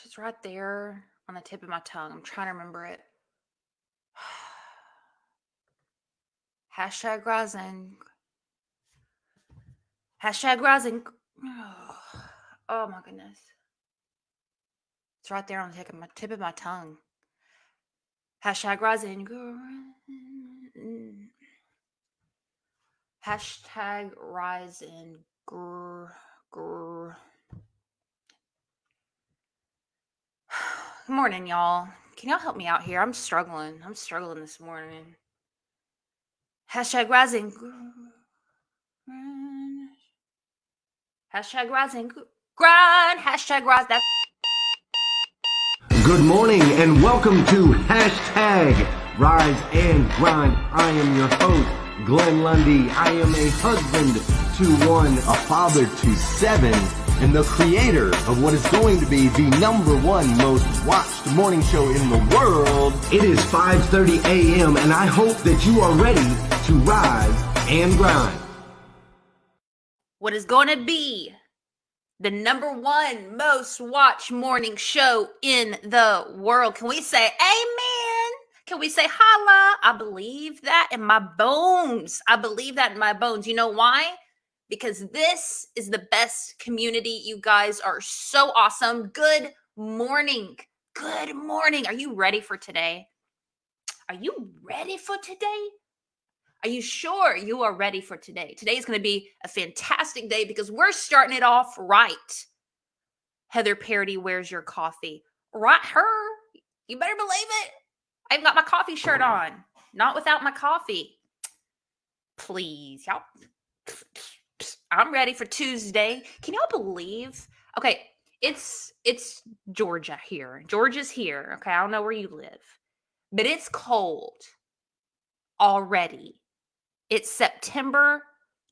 It's right there on the tip of my tongue. I'm trying to remember it. Hashtag rising. Hashtag rising. Oh my goodness. It's right there on the tip of my tongue. Hashtag rising. Hashtag rising. Good morning, y'all. Can y'all help me out here? I'm struggling. I'm struggling this morning. Hashtag rising. Hashtag rising. Grind. Hashtag rise. That's Good morning and welcome to Hashtag Rise and Grind. I am your host, Glenn Lundy. I am a husband to one, a father to seven, and the creator of what is going to be the #1 most watched morning show in the world. It is 5:30 a.m. and I hope that you are ready to rise and grind. what is going to be the #1 most watched morning show in the world. Can we say amen? Can we say holla? I believe that in my bones. I believe that in my bones. You know why? Because this is the best community. You guys are so awesome. Good morning. Good morning. Are you ready for today? Are you ready for today? Are you sure you are ready for today? Today is going to be a fantastic day because we're starting it off right. Heather Parody, where's your coffee? Right, her. You better believe it. I've got my coffee shirt on. Not without my coffee. Please, y'all. I'm ready for Tuesday. Can y'all believe? Okay, it's Georgia here. Georgia's here. Okay, I don't know where you live, but it's cold already. It's September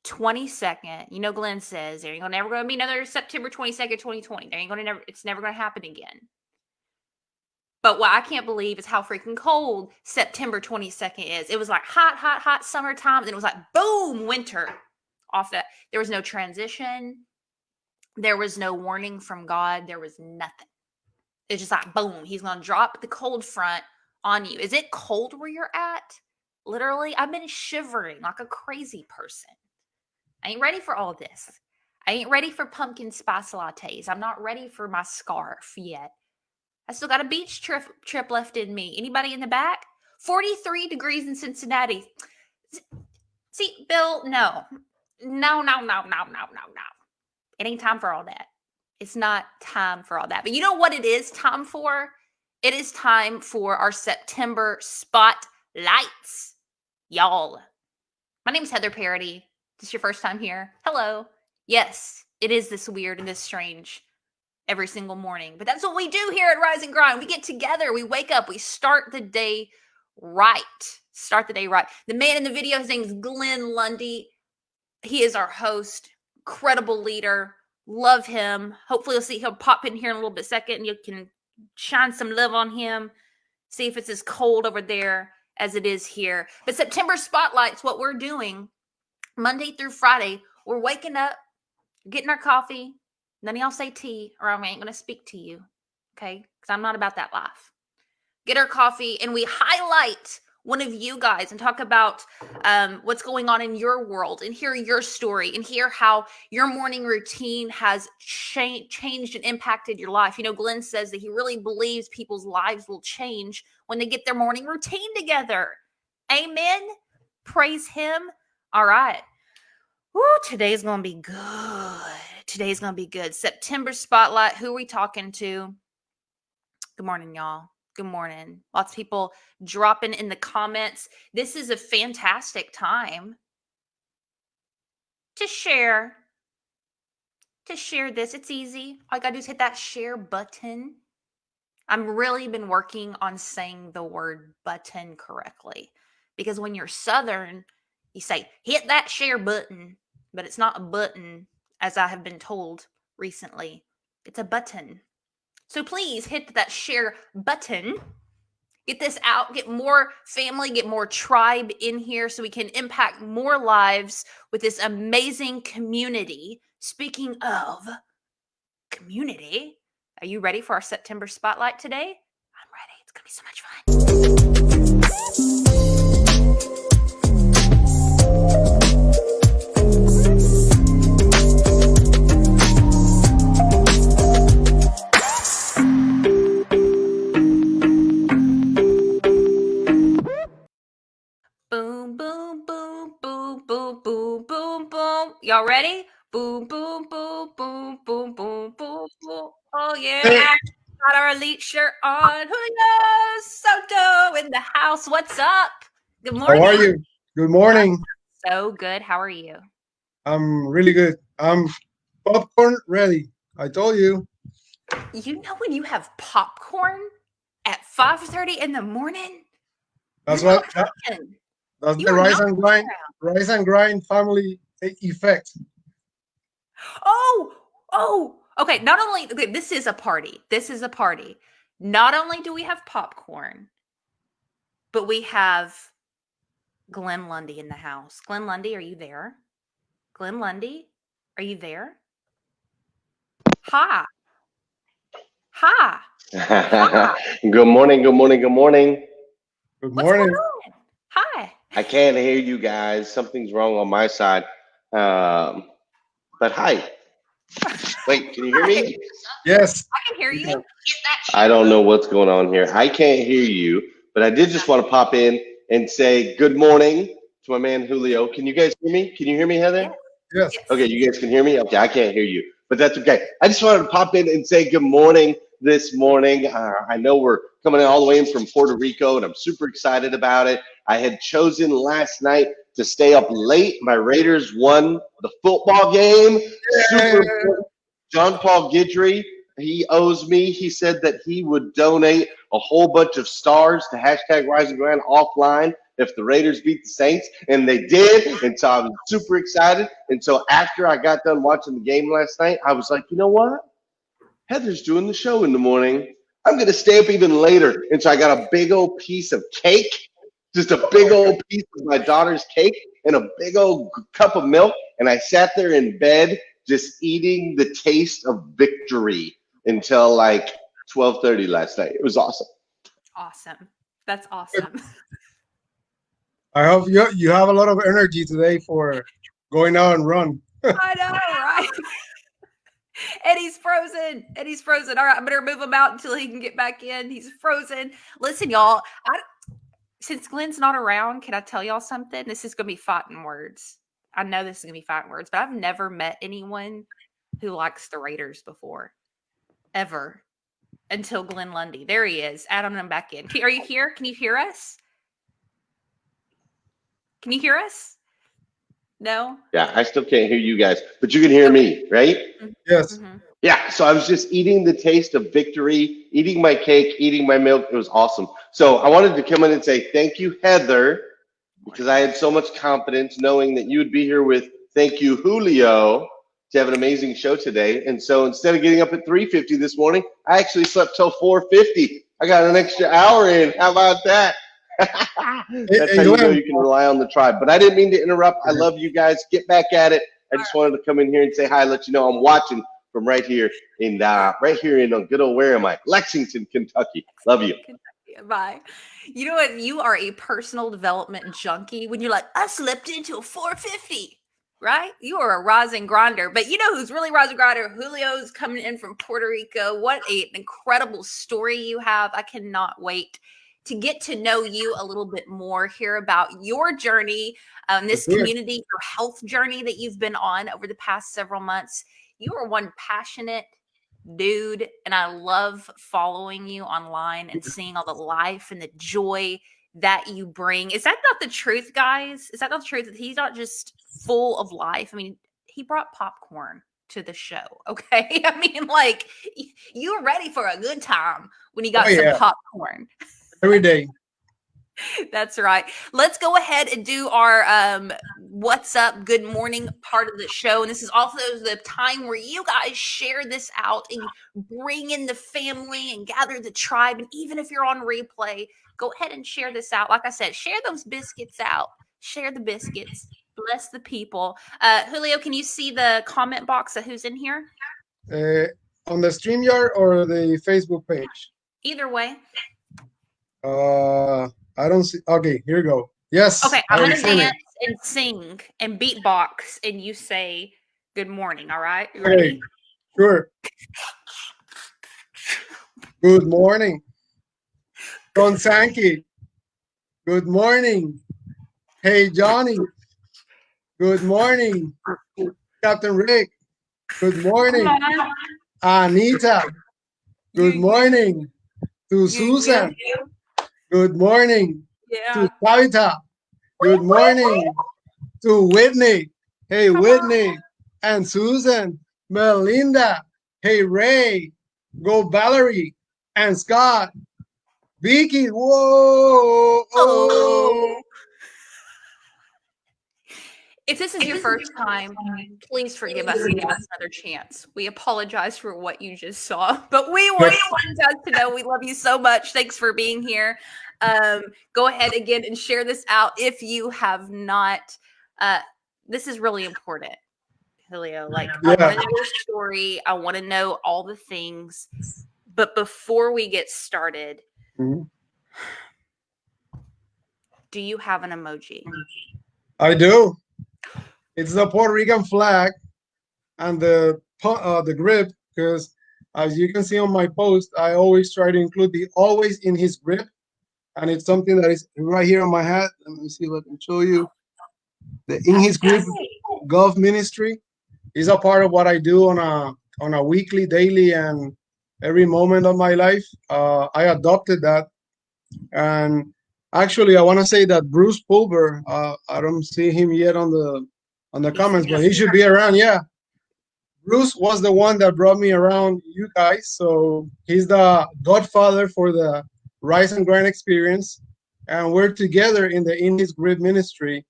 22nd. You know, Glenn says there ain't never going to be another September 22nd, 2020. It's never going to happen again. But what I can't believe is how freaking cold September 22nd is. It was like hot summertime. And it was like, boom, winter off that. There was no transition. There was no warning from God. There was nothing. It's just like, boom, he's going to drop the cold front on you. Is it cold where you're at? Literally, I've been shivering like a crazy person. I ain't ready for all this. I ain't ready for pumpkin spice lattes. I'm not ready for my scarf yet. I still got a beach trip left in me. Anybody in the back? 43 degrees in Cincinnati. See, Bill, no. No. It ain't time for all that. It's not time for all that. But you know what it is time for? It is time for our September spotlights. Y'all, my name is Heather Parody. This is your first time here. Hello. Yes, it is this weird and this strange every single morning. But that's what we do here at Rise and Grind. We get together, we wake up, we start the day right. Start the day right. The man in the video, his name is Glenn Lundy. He is our host, incredible leader. Love him. Hopefully he'll pop in here in a little bit second and you can shine some love on him. See if it's as cold over there as it is here. But September Spotlight's what we're doing Monday through Friday. We're waking up, getting our coffee. None of y'all say tea or I ain't going to speak to you. Okay? Because I'm not about that life. Get our coffee and we highlight one of you guys and talk about what's going on in your world and hear your story and hear how your morning routine has changed and impacted your life. You know, Glenn says that he really believes people's lives will change when they get their morning routine together. Amen. Praise him. All right. Woo, today's going to be good. Today's going to be good. September Spotlight. Who are we talking to? Good morning, y'all. Good morning. Lots of people dropping in the comments. This is a fantastic time to share this. It's easy. All you got to do is hit that share button. I've really been working on saying the word button correctly because when you're Southern, you say, hit that share button, but it's not a button as I have been told recently. It's a button. So please hit that share button. Get this out. Get more family, get more tribe in here so we can impact more lives with this amazing community. Speaking of community, Are you ready for our September spotlight today? I'm ready. It's going to be so much fun. Boom, boom, boom, boom, boom, boom, boom, boom. Y'all ready? Boom, boom, boom, boom, boom, boom, boom, boom. Oh, yeah. Got our elite shirt on. Julio Soto in the house. What's up? Good morning. How are you? Good morning. So good. How are you? I'm really good. I'm popcorn ready. I told you. You know when you have popcorn at 5:30 in the morning? That's You're what not talking. that's You the are rise not and grind, around. rise and grind family effect. Oh. Okay, not only okay, this is a party. This is a party. Not only do we have popcorn, but we have Glenn Lundy in the house. Glenn Lundy, are you there? Glenn Lundy, are you there? Hi. Hi. Good morning, good morning, good morning. Good What's going morning. on? Hi. I can't hear you guys. Something's wrong on my side. But hi. Wait, can you hear Hi. me? Yes. I can hear we you. can. I don't know what's going on here. I can't hear you, but I did just want to pop in and say good morning to my man Julio. Can you guys hear me? Can you hear me, Heather? Yes. Yes. Yes. Okay, you guys can hear me? Okay, I can't hear you, but that's okay. I just wanted to pop in and say good morning this morning. I know we're coming all the way in from Puerto Rico, and I'm super excited about it. I had chosen last night to stay up late. My Raiders won the football game. Super Yeah. important. John Paul Guidry, he owes me. He said that he would donate a whole bunch of stars to hashtag Rise and Grind offline if the Raiders beat the Saints, and they did. And so I was super excited. And so after I got done watching the game last night, I was like, you know what? Heather's doing the show in the morning. I'm going to stay up even later. And so I got a big old piece of cake, just a big old piece of my daughter's cake and a big old cup of milk. And I sat there in bed just eating the taste of victory until like 12:30 last night. It was awesome. Awesome. That's awesome. I hope you have a lot of energy today for going out and run. I know, right? Eddie's frozen. Eddie's frozen. All right, I better move him out until he can get back in. He's frozen. Listen, y'all. Since Glenn's not around, can I tell y'all something? This is gonna be fighting words. I know this is gonna be fighting words, but I've never met anyone who likes the Raiders before, ever, until Glenn Lundy. There he is. Adam, I'm back in. Are you here? Can you hear us? Can you hear us? No. Yeah, I still can't hear you guys, but you can hear Okay. me, right? Yes. Mhm. Yeah, so I was just eating the taste of victory, eating my cake, eating my milk. It was awesome. So I wanted to come in and say thank you, Heather, because I had so much confidence knowing that you would be here with thank you, Julio, to have an amazing show today. And so instead of getting up at 3:50 this morning, I actually slept till 4:50. I got an extra hour in. How about that? That's how you know Glenn. you can rely on the tribe. But I didn't mean to interrupt. I love you guys. Get back at it. I just wanted to come in here and say hi, let you know I'm watching from right here in good old, where am I? Lexington, Kentucky. Love you. Kentucky. Bye. You know what? You are a personal development junkie when you're like, I slept into a 450, right? You are a rising grinder. But you know who's really rising grinder? Julio's coming in from Puerto Rico. What an incredible story you have. I cannot wait to get to know you a little bit more, hear about your journey, this Let's do it. community, your health journey that you've been on over the past several months. You are one passionate dude, and I love following you online and seeing all the life and the joy that you bring. Is that not the truth, guys? Is that not the truth that he's not just full of life? I mean, he brought popcorn to the show, okay? I mean, like, you were ready for a good time when he got Oh some yeah. popcorn. Every day. That's right. Let's go ahead and do our what's up, good morning part of the show. And this is also the time where you guys share this out and bring in the family and gather the tribe. And even if you're on replay, go ahead and share this out. Like I said, share those biscuits out. Share the biscuits. Bless the people. Julio, can you see the comment box of who's in here? Uh, on the StreamYard or the Facebook page? Either way. I don't see. Okay, here we go. Yes, Okay, I I'm have gonna seen it. dance and sing and beatbox, and you say good morning. All right, you Okay, ready? sure. Good morning, Don Sankey. Good morning. Hey, Johnny. Good morning, Captain Rick. Good Come morning, on, Anita. Good you, morning to Susan. Good morning to yeah. Savita. Good morning to Whitney. Hey, Come on. Whitney and Susan. Melinda. Hey, Ray. Go Valerie and Scott. Vicky. Whoa. Oh. Oh. If this is your first time, please forgive us and give us another chance. We apologize for what you just saw, but we want you guys to know we love you so much. Thanks for being here. Go ahead again and share this out if you have not. This is really important, Julio. Like, I want Yeah. to know your story. I want to know all the things. But before we get started, Mhm. do you have an emoji? I do. It's the Puerto Rican flag and the grip, because as you can see on my post, I always try to include the always in his grip, and it's something that is right here on my hat. Let me see if I can show you. The in his grip golf ministry is a part of what I do on a weekly, daily, and every moment of my life. I adopted that, and actually, I want to say that Bruce Pulver. I don't see him yet on the He's comments, but he should be around. Yeah, Bruce was the one that brought me around you guys. So he's the godfather for the Rise and Grind experience. And we're together in the In His Grip ministry,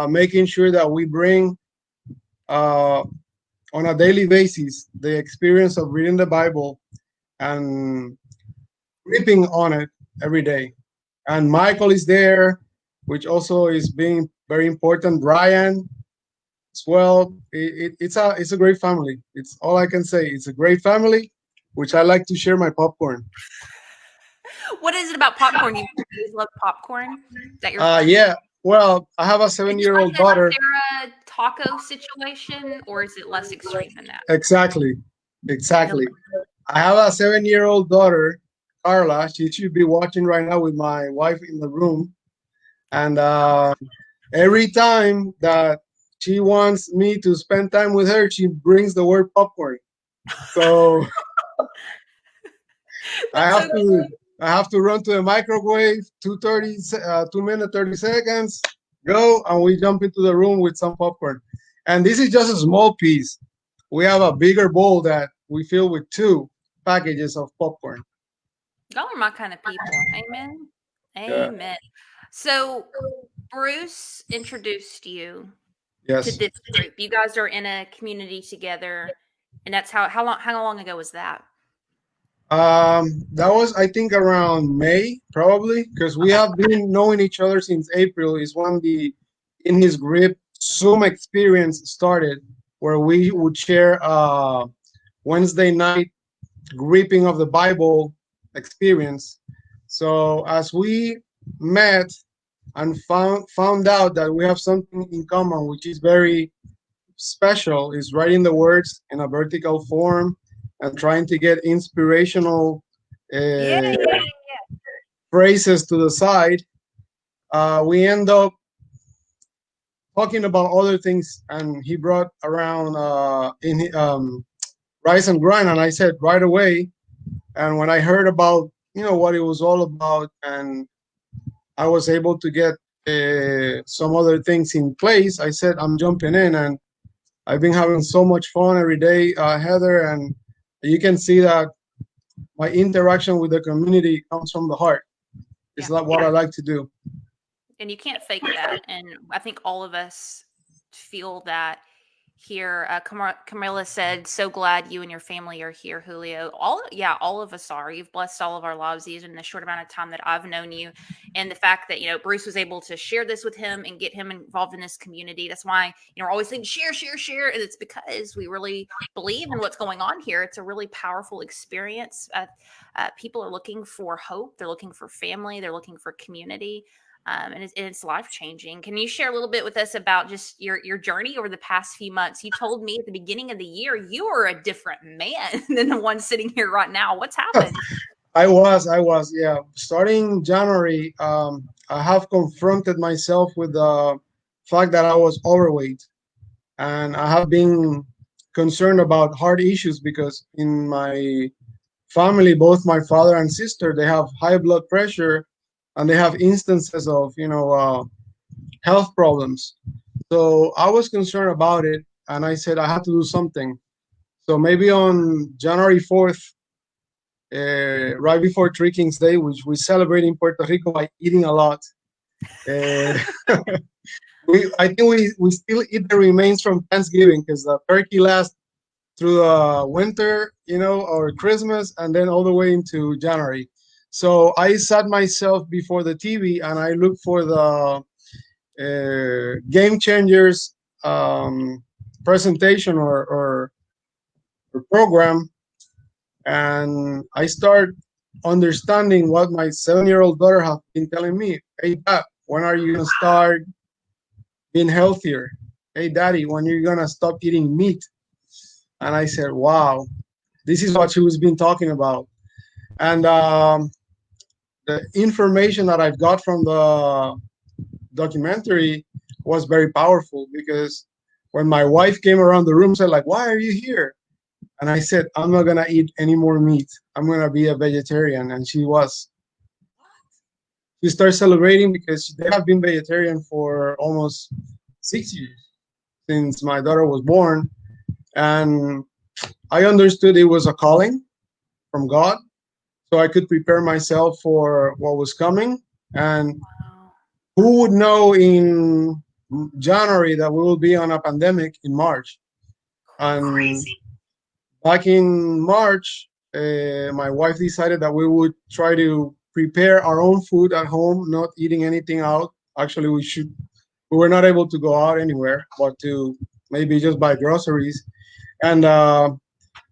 making sure that we bring uh, on a daily basis the experience of reading the Bible and gripping on it every day. And Michael is there, which also is being very important. Brian, as well. It's a great family. It's all I can say. It's a great family, which I like to share my popcorn. What is it about popcorn? You always love popcorn? Is that your Yeah. Well, I have a is it 7-year-old like a daughter. Sarah taco situation, or is it less extreme than that? Exactly. Really? Exactly. I have a 7-year-old daughter, Carla. She should be watching right now with my wife in the room. And every time that she wants me to spend time with her, she brings the word popcorn. So I That's have so to I have to run to the microwave, 2 minutes, 30 seconds, go, and we jump into the room with some popcorn. And this is just a small piece. We have a bigger bowl that we fill with 2 packages of popcorn. y'all are my kind of people. Amen. Yeah. Amen. So Bruce introduced you to Yes. this group. You guys are in a community together, and that's how long ago was that? That was, I think, around May, probably, because we Okay. have been knowing each other since April. Is when the In His Grip Zoom experience started, where we would share Wednesday night gripping of the Bible experience. So as we met and found out that we have something in common, which is very special, is writing the words in a vertical form and trying to get inspirational Yeah, uh, yeah. phrases to the side. We end up talking about other things, and he brought around Rise and Grind, and I said right away. And when I heard about what it was all about, and I was able to get some other things in place, I said I'm jumping in, and I've been having so much fun every day, Heather, and you can see that my interaction with the community comes from the heart. It's Yeah. like what I like to do. And you can't fake that. And I think all of us feel that here. Camilla said, "So glad you and your family are here, Julio." All of us are. You've blessed all of our lives, even in the short amount of time that I've known you, and the fact that Bruce was able to share this with him and get him involved in this community. That's why we're always saying share, share, share, and it's because we really believe in what's going on here. It's a really powerful experience. People are looking for hope. They're looking for family. They're looking for community. And it's life changing. Can you share a little bit with us about just your journey over the past few months? You told me at the beginning of the year you were a different man than the one sitting here right now. What's happened? I was, yeah. Starting January, I have confronted myself with the fact that I was overweight, and I have been concerned about heart issues because in my family, both my father and sister, they have high blood pressure, and they have instances of health problems. So I was concerned about it, and I said I had to do something. So maybe on January 4th, right before Three Kings Day, which we celebrate in Puerto Rico by eating a lot. Uh, I think we still eat the remains from Thanksgiving because the turkey lasts through the winter, or Christmas, and then all the way into January. So I sat myself before the TV and I looked for the Game Changers presentation or program, and I start understanding what my 7-year-old daughter has been telling me. Hey, Dad, when are you gonna start being healthier? Hey, Daddy, when are you gonna stop eating meat? And I said, wow, this is what she was been talking about. And the information that I've got from the documentary was very powerful, because when my wife came around the room, said like, why are you here? And I said, I'm not gonna eat any more meat. I'm gonna be a vegetarian. And she started celebrating because they have been vegetarian for almost 6 years since my daughter was born. And I understood it was a calling from God, so I could prepare myself for what was coming. And Wow. who would know in January that we will be on a pandemic in March? And Crazy. back in March, my wife decided that we would try to prepare our own food at home, not eating anything out. Actually, we were not able to go out anywhere, but to maybe just buy groceries. And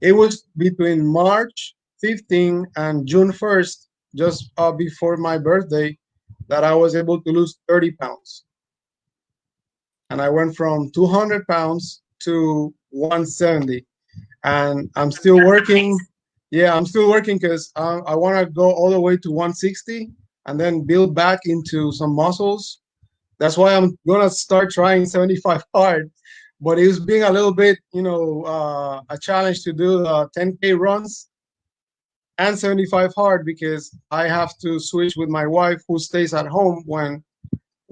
it was between March 15 and June 1st, just before my birthday, that I was able to lose 30 pounds. And I went from 200 pounds to 170. And I'm still working. Yeah, I'm still working because I want to go all the way to 160 and then build back into some muscles. That's why I'm gonna start trying 75 hard. But it's being a little bit, a challenge to do the 10K runs and 75 hard, because I have to switch with my wife, who stays at home when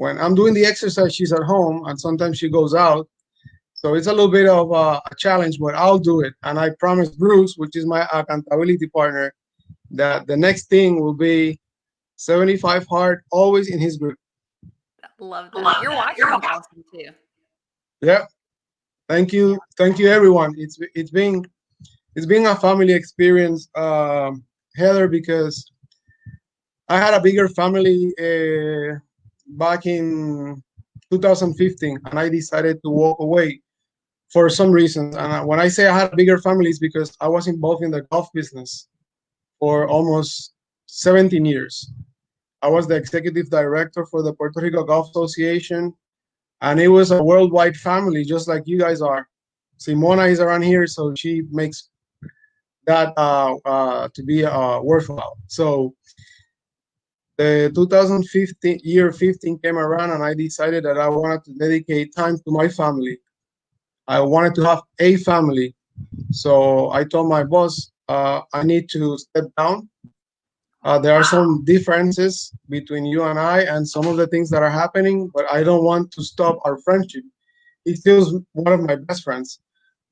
I'm doing the exercise. She's at home, and sometimes she goes out. So it's a little bit of a challenge, but I'll do it. And I promise Bruce, which is my accountability partner, that the next thing will be 75 hard, always in his group. Love that. Your wife sounds awesome too. Yeah. Thank you, everyone. It's been a family experience, Heather, because I had a bigger family back in 2015, and I decided to walk away for some reasons. And when I say I had a bigger family, it's because I was involved in the golf business for almost 17 years. I was the executive director for the Puerto Rico Golf Association, and it was a worldwide family, just like you guys are. Simona is around here, so she makes that to be worthwhile. So the 2015 year 15 came around, and I decided that I wanted to dedicate time to my family. I wanted to have a family. So I told my boss, I need to step down. There are some differences between you and I, and some of the things that are happening, but I don't want to stop our friendship. He's still one of my best friends,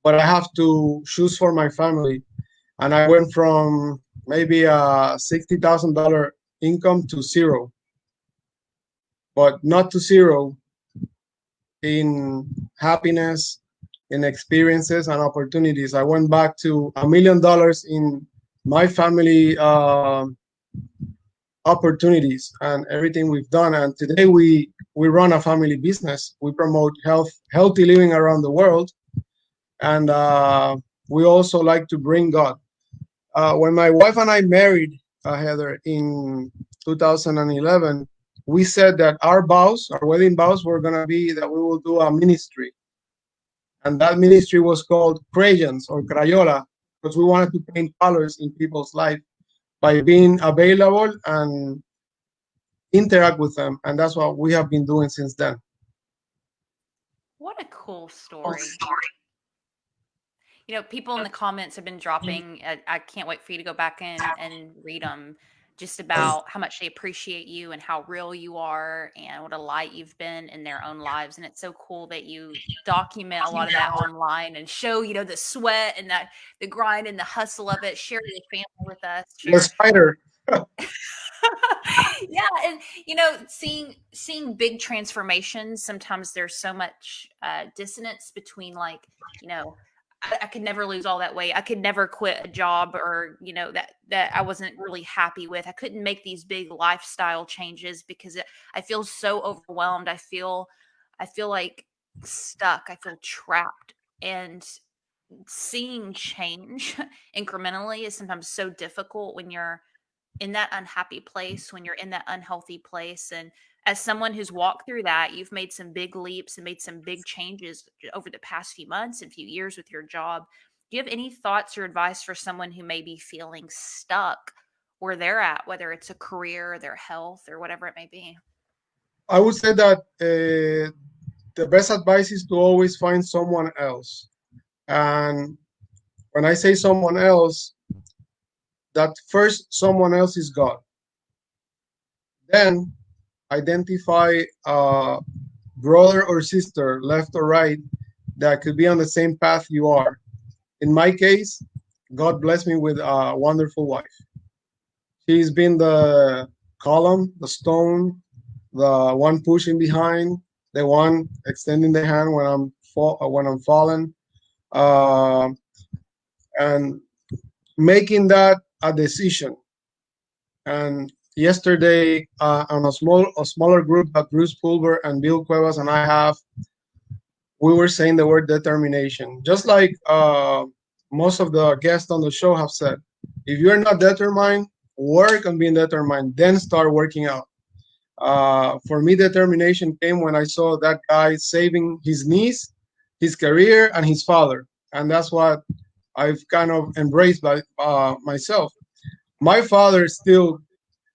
but I have to choose for my family. And I went from maybe a $60,000 income to zero, but not to zero in happiness, in experiences and opportunities. I went back to $1 million in my family opportunities and everything we've done. And today we run a family business. We promote healthy living around the world, and we also like to bring God. When my wife and I married, Heather, in 2011, we said that our wedding vows, were going to be that we will do a ministry. And that ministry was called Crayons or Crayola, because we wanted to paint colors in people's life by being available and interact with them. And that's what we have been doing since then. What a cool story. You know, people in the comments have been dropping. I can't wait for you to go back and read them, just about how much they appreciate you and how real you are and what a light you've been in their own lives. And it's so cool that you document a lot of that online and show, you know, the sweat and that the grind and the hustle of it. Share your family with us. The Share. spider. Yeah, and you know, seeing big transformations, sometimes there's so much dissonance between, like, you know, I could never lose all that weight. I could never quit a job, or you know, that I wasn't really happy with. I couldn't make these big lifestyle changes because I feel so overwhelmed. I feel like stuck. I feel trapped, and seeing change incrementally is sometimes so difficult when you're in that unhappy place, when you're in that unhealthy place. And as someone who's walked through that, you've made some big leaps and made some big changes over the past few months and few years with your job. Do you have any thoughts or advice for someone who may be feeling stuck where they're at, whether it's a career, their health, or whatever it may be? I would say that the best advice is to always find someone else. And when I say someone else, that first someone else is God. Then identify a brother or sister, left or right, that could be on the same path you are. In my case, God blessed me with a wonderful wife. She's been the column, the stone, the one pushing behind, the one extending the hand when I'm fallen, uh, and making that a decision. And yesterday, on a smaller group that Bruce Pulver and Bill Cuevas and I have, we were saying the word determination. Just like most of the guests on the show have said, if you're not determined, work on being determined, then start working out. For me, determination came when I saw that guy saving his niece, his career, and his father. And that's what I've kind of embraced by myself. My father is still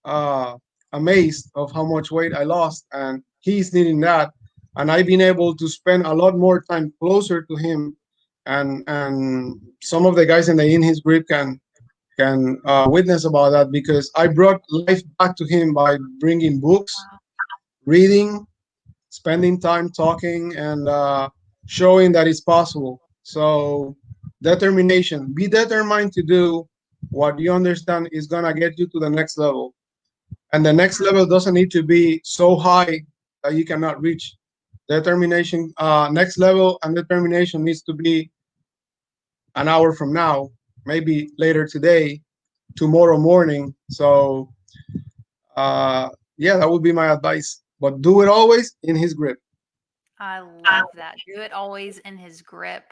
uh, amazed of how much weight I lost, and he's needing that. And I've been able to spend a lot more time closer to him, and some of the guys in his group can witness about that, because I brought life back to him by bringing books, reading, spending time talking, and showing that it's possible. So determination, be determined to do what you understand is going to get you to the next level. And the next level doesn't need to be so high that you cannot reach. Determination, next level and determination needs to be an hour from now, maybe later today, tomorrow morning. So yeah, that would be my advice, but do it always in his grip. I love that. Do it always in his grip.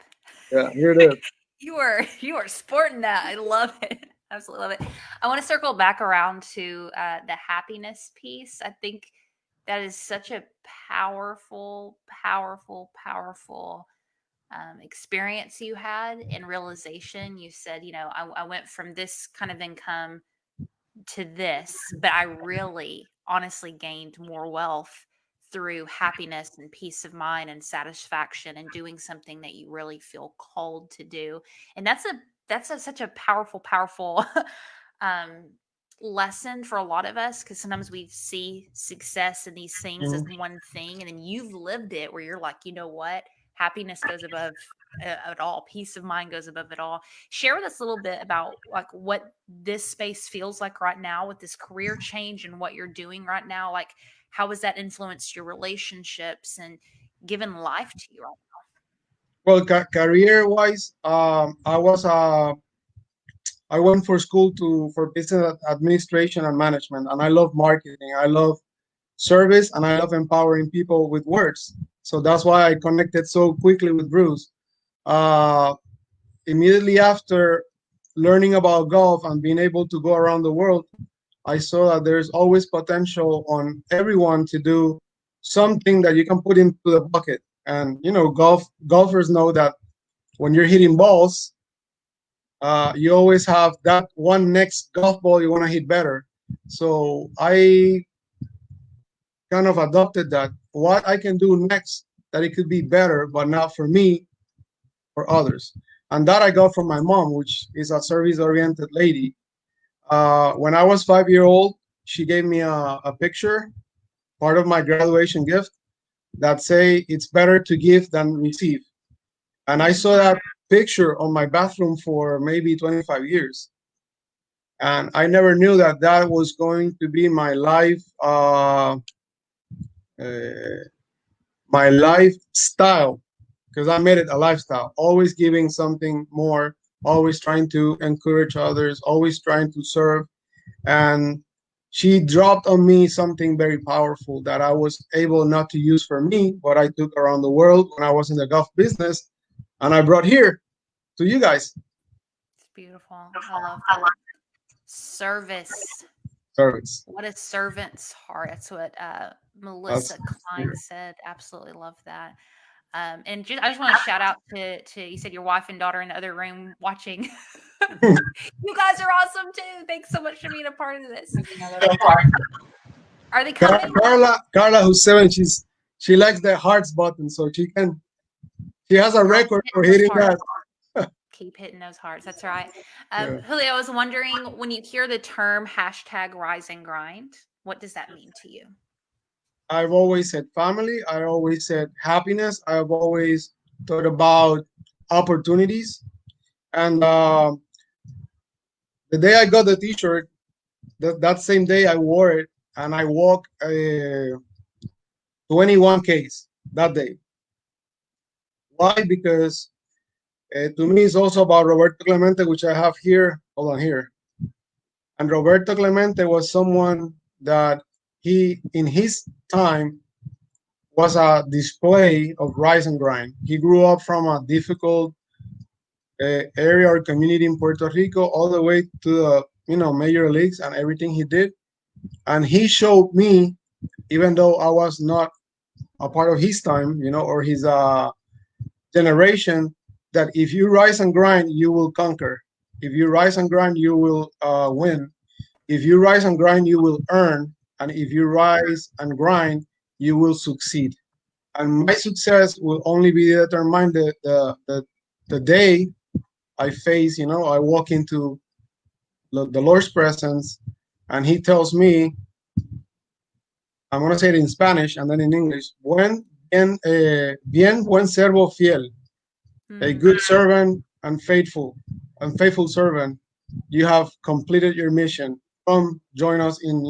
Yeah, here it is. You are sporting that. I love it. Absolutely love it. I want to circle back around to the happiness piece. I think that is such a powerful, powerful, powerful experience you had and realization. You said, you know, I went from this kind of income to this, but I really honestly gained more wealth through happiness and peace of mind and satisfaction and doing something that you really feel called to do. And such a powerful um lesson for a lot of us, because sometimes we see success in these things as Mhm. one thing, and then you've lived it where you're like, you know what, happiness goes above it all, peace of mind goes above it all. Share with us a little bit about like what this space feels like right now with this career change and what you're doing right now. Like, how has that influenced your relationships and given life to you right Well, career-wise, I went for school for business administration and management, and I love marketing. I love service, and I love empowering people with words. So that's why I connected so quickly with Bruce. Uh, Immediately after learning about golf and being able to go around the world, I saw that there's always potential on everyone to do something that you can put into the bucket. And golfers know that when you're hitting balls, you always have that one next golf ball you want to hit better. So I kind of adopted that. What I can do next that it could be better, but not for me, for others. And that I got from my mom, which is a service-oriented lady. When I was 5 years old, she gave me a picture, part of my graduation gift, that say it's better to give than receive. And I saw that picture on my bathroom for maybe 25 years. And I never knew that that was going to be uh, my lifestyle, because I made it a lifestyle, always giving something more, always trying to encourage others, always trying to serve. And she dropped on me something very powerful that I was able not to use for me, but I took around the world when I was in the golf business, and I brought here to you guys. It's beautiful. I love that. Service. Service. What a servant's heart. That's what That's Melissa Klein said. Absolutely love that. And I just want to shout out to you said your wife and daughter in the other room watching. You guys are awesome too. Thanks so much for being a part of this. Are they coming? Carla, who's 7, she likes the hearts button, so she has a record for hitting that. Keep hitting those hearts. That's right. Yeah. Julio, I was wondering, when you hear the term hashtag rise and grind, what does that mean to you? I've always said family. I always said happiness. I've always thought about opportunities. And the day I got the T-shirt, that same day I wore it, and I walked 21 Ks that day. Why? Because to me, it's also about Roberto Clemente, which I have here. Hold on here. And Roberto Clemente was someone that in his time, was a display of rise and grind. He grew up from a difficult area or community in Puerto Rico, all the way to the major leagues and everything he did. And he showed me, even though I was not a part of his time, or his generation, that if you rise and grind, you will conquer. If you rise and grind, you will win. If you rise and grind, you will earn. And if you rise and grind, you will succeed. And my success will only be determined the day I face, I walk into the Lord's presence, and he tells me, I'm going to say it in Spanish and then in English, bien buen servo fiel, a good servant and faithful servant, you have completed your mission. Come join us in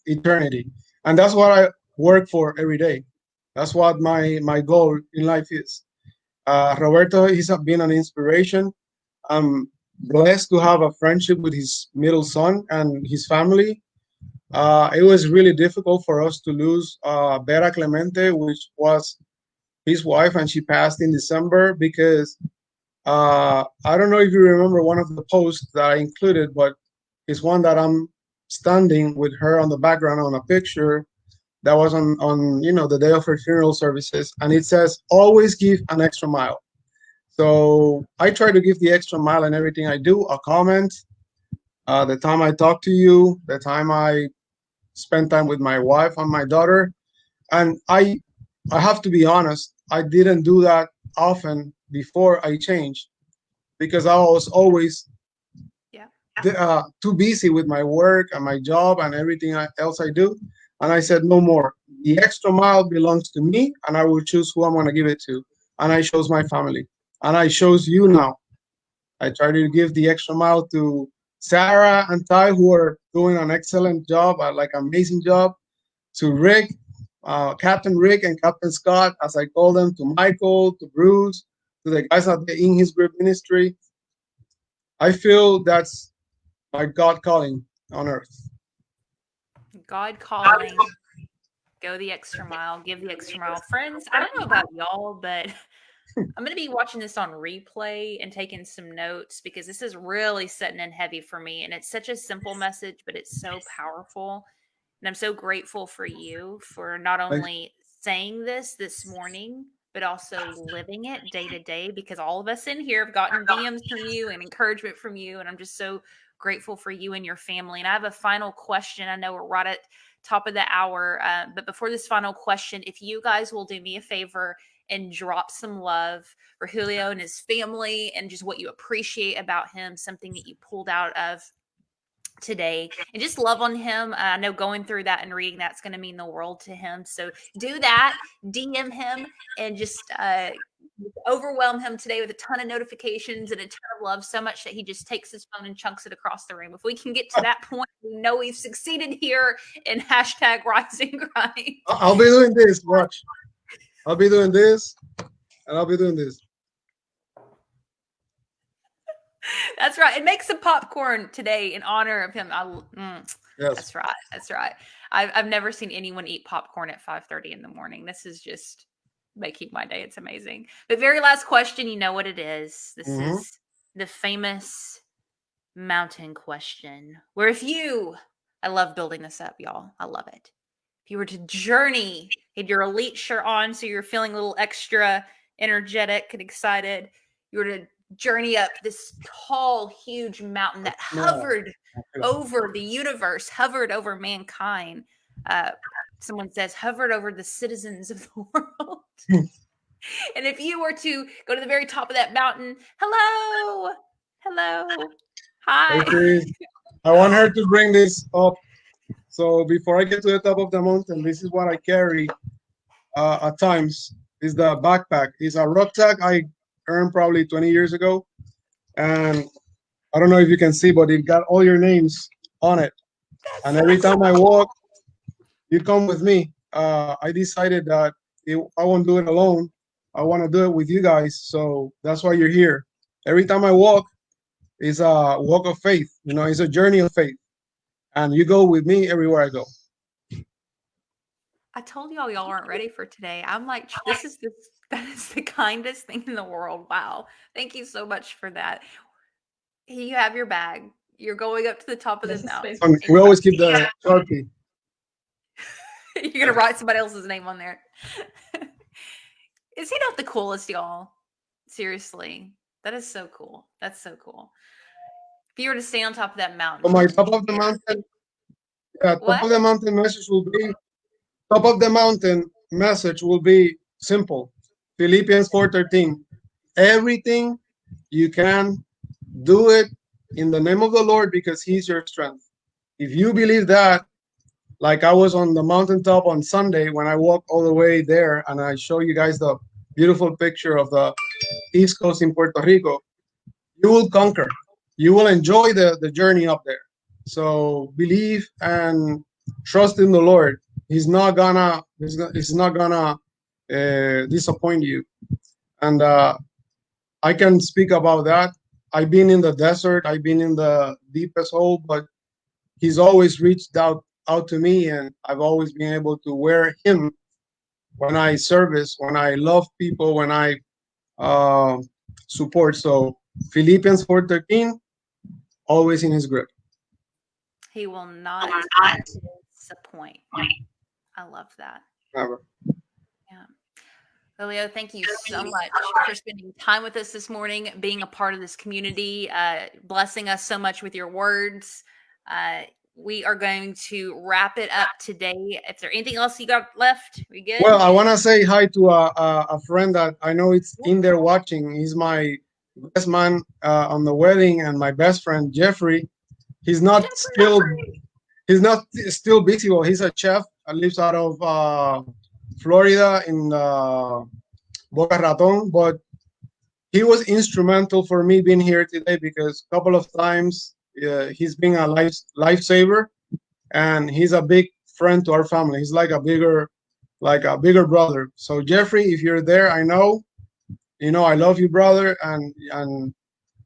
eternity. And that's what I work for every day. That's what my goal in life is. Roberto, he's been an inspiration. I'm blessed to have a friendship with his middle son and his family. It was really difficult for us to lose Vera Clemente, which was his wife, and she passed in December because I don't know if you remember one of the posts that I included, but it's one that I'm standing with her on the background on a picture that was on the day of her funeral services, and it says, always give an extra mile. So I try to give the extra mile in everything I do. A comment, the time I talk to you, the time I spend time with my wife and my daughter. And I have to be honest, I didn't do that often before I changed, because I was always too busy with my work and my job and everything else I do. And I said, no more. The extra mile belongs to me, and I will choose who I'm going to give it to. And I chose my family. And I chose you now. I try to give the extra mile to Sarah and Ty, who are doing an excellent job, amazing job. To Rick, Captain Rick and Captain Scott, as I call them, to Michael, to Bruce, to the guys out there in his group ministry. I feel that's my God calling on earth. God calling. Go the extra mile, give the extra mile. Friends, I don't know about y'all, but I'm going to be watching this on replay and taking some notes because this is really setting in heavy for me. And it's such a simple message, but it's so powerful. And I'm so grateful for you for not only saying this morning, but also living it day to day, because all of us in here have gotten DMs from you and encouragement from you. And I'm just so grateful for you and your family. And I have a final question. I know we're right at top of the hour, but before this final question, if you guys will do me a favor and drop some love for Julio and his family and just what you appreciate about him, something that you pulled out of today, and just love on him. I know going through that and reading that's going to mean the world to him. So do that, DM him, and just overwhelm him today with a ton of notifications and a ton of love, so much that he just takes his phone and chunks it across the room. If we can get to that point, we know we've succeeded here in hashtag Rise and Grind. I'll be doing this. Watch. I'll be doing this, and I'll be doing this. That's right. And make some popcorn today in honor of him. Yes. That's right. That's right. I've never seen anyone eat popcorn at 5:30 in the morning. This is just making my day. It's amazing. But very last question, you know what it is. This is the famous mountain question, where I love building this up, y'all. I love it. If you were to journey, had your elite shirt on, so you're feeling a little extra energetic and excited, you were to journey up this tall, huge mountain that hovered over the universe, hovered over mankind. Someone says hovered over the citizens of the world. And if you were to go to the very top of that mountain, hello, hi. I want her to bring this up. So before I get to the top of the mountain, this is what I carry at times. Is the backpack. It's a rucksack I earned probably 20 years ago. And I don't know if you can see, but it got all your names on it. And every time I walk, you come with me. I decided that I won't do it alone. I want to do it with you guys. So that's why you're here. Every time I walk, it's a walk of faith. You know, it's a journey of faith. And you go with me everywhere I go. I told y'all aren't ready for today. I'm like, that is the kindest thing in the world. Wow. Thank you so much for that. You have your bag. You're going up to the top of this mountain. We always keep the Sharpie. You're going to write somebody else's name on there. Is he not the coolest, y'all? Seriously. That is so cool. That's so cool. If you were to stay on top of that mountain. On my top of the mountain, top of the mountain message will be, top of the mountain message will be simple. Philippians 4:13. Everything you can, do it in the name of the Lord, because he's your strength. If you believe that, like I was on the mountaintop on Sunday when I walked all the way there, and I show you guys the beautiful picture of the East Coast in Puerto Rico, you will conquer. You will enjoy the journey up there. So believe and trust in the Lord. He's not gonna disappoint you. And I can speak about that. I've been in the desert. I've been in the deepest hole, but he's always reached out to me, and I've always been able to wear him when I service, when I love people, when I support. So Philippians 4:13, always in his grip. He will not disappoint. I love that. Never. Yeah. Julio, thank you so much for spending time with us this morning, being a part of this community, blessing us so much with your words. We are going to wrap it up today. If there's anything else you got left, we good? Well, I want to say hi to a friend that I know it's in there watching. He's my best man on the wedding, and my best friend Jeffrey. He's not still busy. Well, he's a chef. Lives out of Florida in Boca Raton, but he was instrumental for me being here today, because a couple of times he's been a lifesaver, and he's a big friend to our family. He's like a bigger brother. So Jeffrey, if you're there, I know I love you, brother, and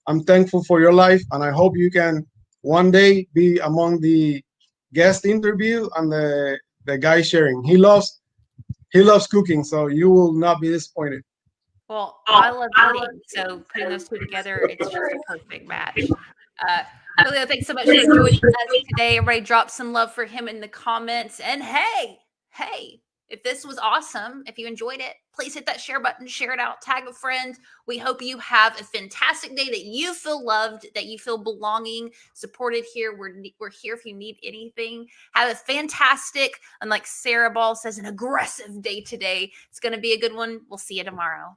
I'm thankful for your life, and I hope you can one day be among the guest interview and the guy sharing. He loves cooking, so you will not be disappointed. Well, I love eating, so putting those two together, it's just a perfect match. Uh, Julio, thanks so much for joining us today. Everybody drop some love for him in the comments. And hey, if this was awesome, if you enjoyed it, please hit that share button, share it out, tag a friend. We hope you have a fantastic day, that you feel loved, that you feel belonging, supported here. We're here if you need anything. Have a fantastic, and like Sarah Ball says, an aggressive day today. It's going to be a good one. We'll see you tomorrow.